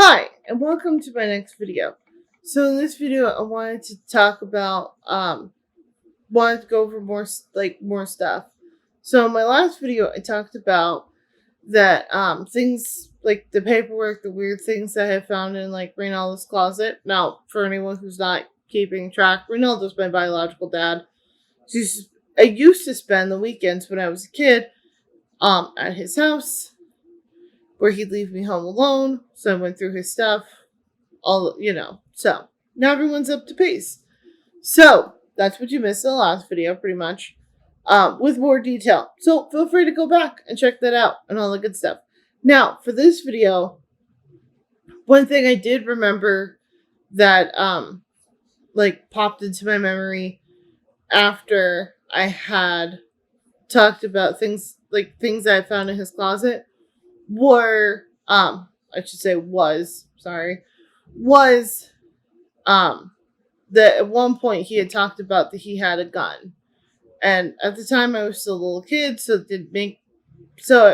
Hi, and welcome to my next video. So in this video, I wanted to talk about, wanted to go over more stuff. So in my last video, I talked about that, things like the paperwork, the weird things that I had found in like Reynaldo's closet. Now, for anyone who's not keeping track, Reynaldo's my biological dad. I used to spend the weekends when I was a kid, at his house, where he'd leave me home alone. So I went through his stuff, So now everyone's up to pace. So that's what you missed in the last video, pretty much, with more detail. So feel free to go back and check that out and all the good stuff. Now, for this video, one thing I did remember that, popped into my memory after I had talked about things I found in his closet were, was that at one point he had talked about that he had a gun. And at the time I was still a little kid, so it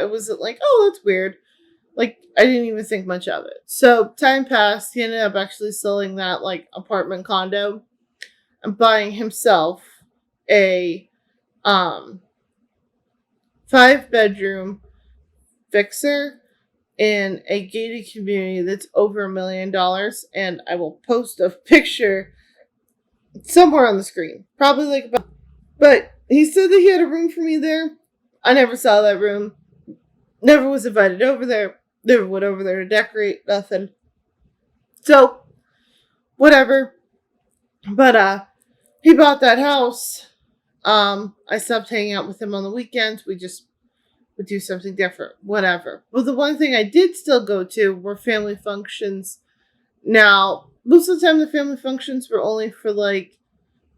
was like, oh, that's weird. Like, I didn't even think much of it. So time passed, he ended up actually selling that apartment condo and buying himself a 5-bedroom fixer in a gated community that's over $1 million, and I will post a picture somewhere on the screen. But he said that he had a room for me there. I never saw that room. Never was invited over there. Never went over there to decorate. Nothing. So, whatever. But he bought that house. I stopped hanging out with him on the weekends. We just would do something different, whatever. Well, the one thing I did still go to were family functions. Now, most of the time the family functions were only for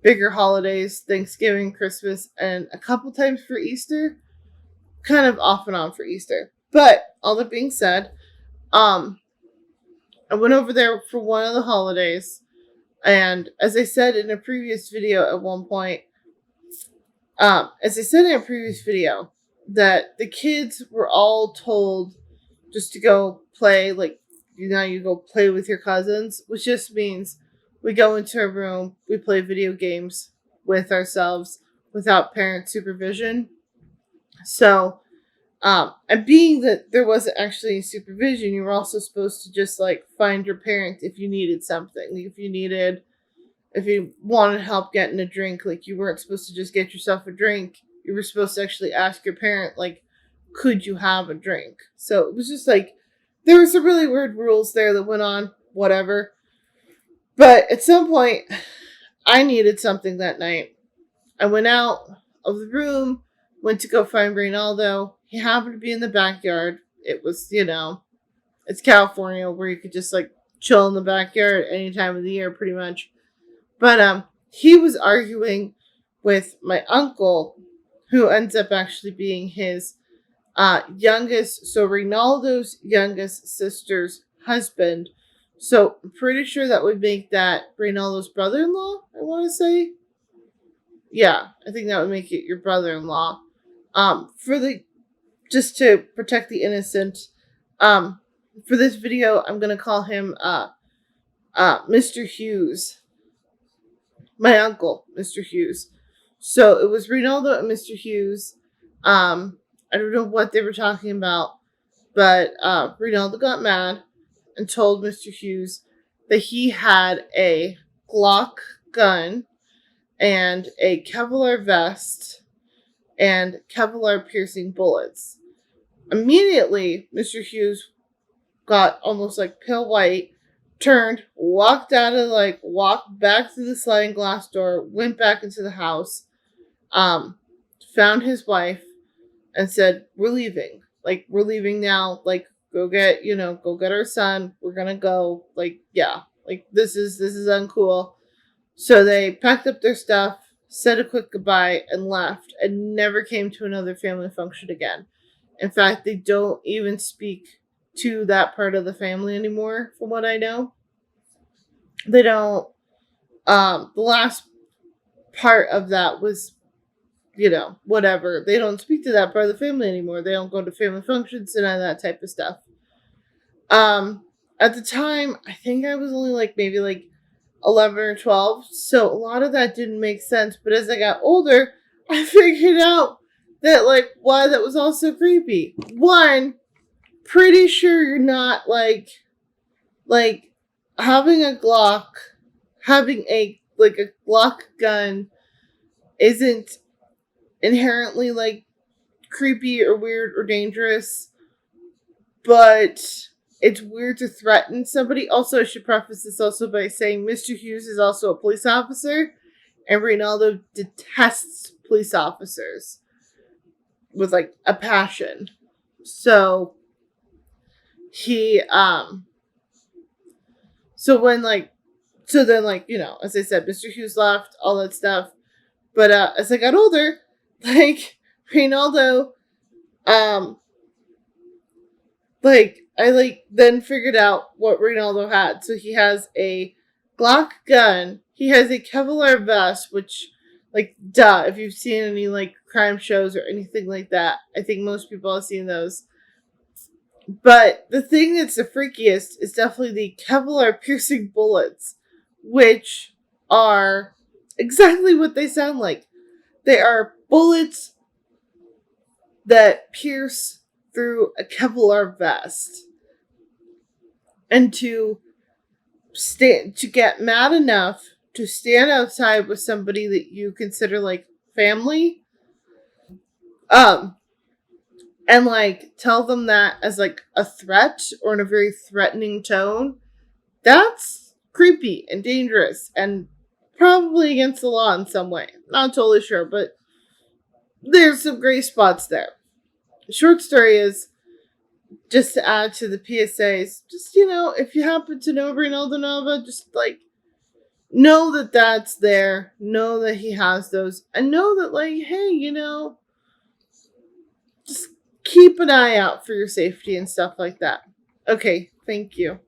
bigger holidays, Thanksgiving, Christmas, and a couple times for Easter. Kind of off and on for Easter. But all that being said, I went over there for one of the holidays, and as I said in a previous video at one point, that the kids were all told just to go play, you go play with your cousins, which just means we go into a room, we play video games with ourselves without parent supervision. So, and being that there wasn't actually supervision, you were also supposed to just find your parent if you needed something. If you wanted help getting a drink, you weren't supposed to just get yourself a drink. You were supposed to actually ask your parent, could you have a drink? So it was just there were some really weird rules there that went on, whatever. But at some point, I needed something that night. I went out of the room, went to go find Reynaldo. He happened to be in the backyard. It was, it's California where you could just chill in the backyard any time of the year, pretty much. But he was arguing with my uncle, who ends up actually being his Reynaldo's youngest sister's husband. So I'm pretty sure that would make that Reynaldo's brother-in-law, I want to say. Yeah, I think that would make it your brother-in-law. Just to protect the innocent, for this video, I'm going to call him Mr. Hughes. My uncle, Mr. Hughes. So it was Reynaldo and Mr. Hughes. I don't know what they were talking about, but Reynaldo got mad and told Mr. Hughes that he had a Glock gun and a Kevlar vest and Kevlar piercing bullets. Immediately, Mr. Hughes got almost pill white, turned, walked back through the sliding glass door, went back into the house, found his wife, and said, "We're leaving. We're leaving now. Go get our son. We're gonna go. This is uncool." So they packed up their stuff, said a quick goodbye, and left, and never came to another family function again. In fact, they don't even speak to that part of the family anymore, from what I know. They don't. The last part of that was, whatever. They don't speak to that part of the family anymore. They don't go to family functions and all that type of stuff. at the time, I think I was only like maybe like 11 or 12, so a lot of that didn't make sense. But as I got older, I figured out that like why that was all so creepy. One, pretty sure you're not like having a Glock, having a like a Glock gun isn't inherently like creepy or weird or dangerous, but it's weird to threaten somebody. Also, I should preface this also by saying Mr. Hughes is also a police officer, and Reynaldo detests police officers with like a passion. So he so when like so then like, you know, as I said, Mr. Hughes left, all that stuff. But as I got older, like Reynaldo, um like I like then figured out what Reynaldo had. So he has a Glock gun, he has a Kevlar vest, which like duh, if you've seen any like crime shows or anything like that, I think most people have seen those. But the thing that's the freakiest is definitely the Kevlar piercing bullets, which are exactly what they sound like. They are bullets that pierce through a Kevlar vest. And to get mad enough to stand outside with somebody that you consider like family, and like tell them that as like a threat or in a very threatening tone, that's creepy and dangerous and probably against the law in some way. Not totally sure, but there's some gray spots there. The short story is, just to add to the PSAs, just, you know, if you happen to know Reynaldo Nava, just like know that that's there, know that he has those, and know that like, hey, you know, just keep an eye out for your safety and stuff like that. Okay, thank you.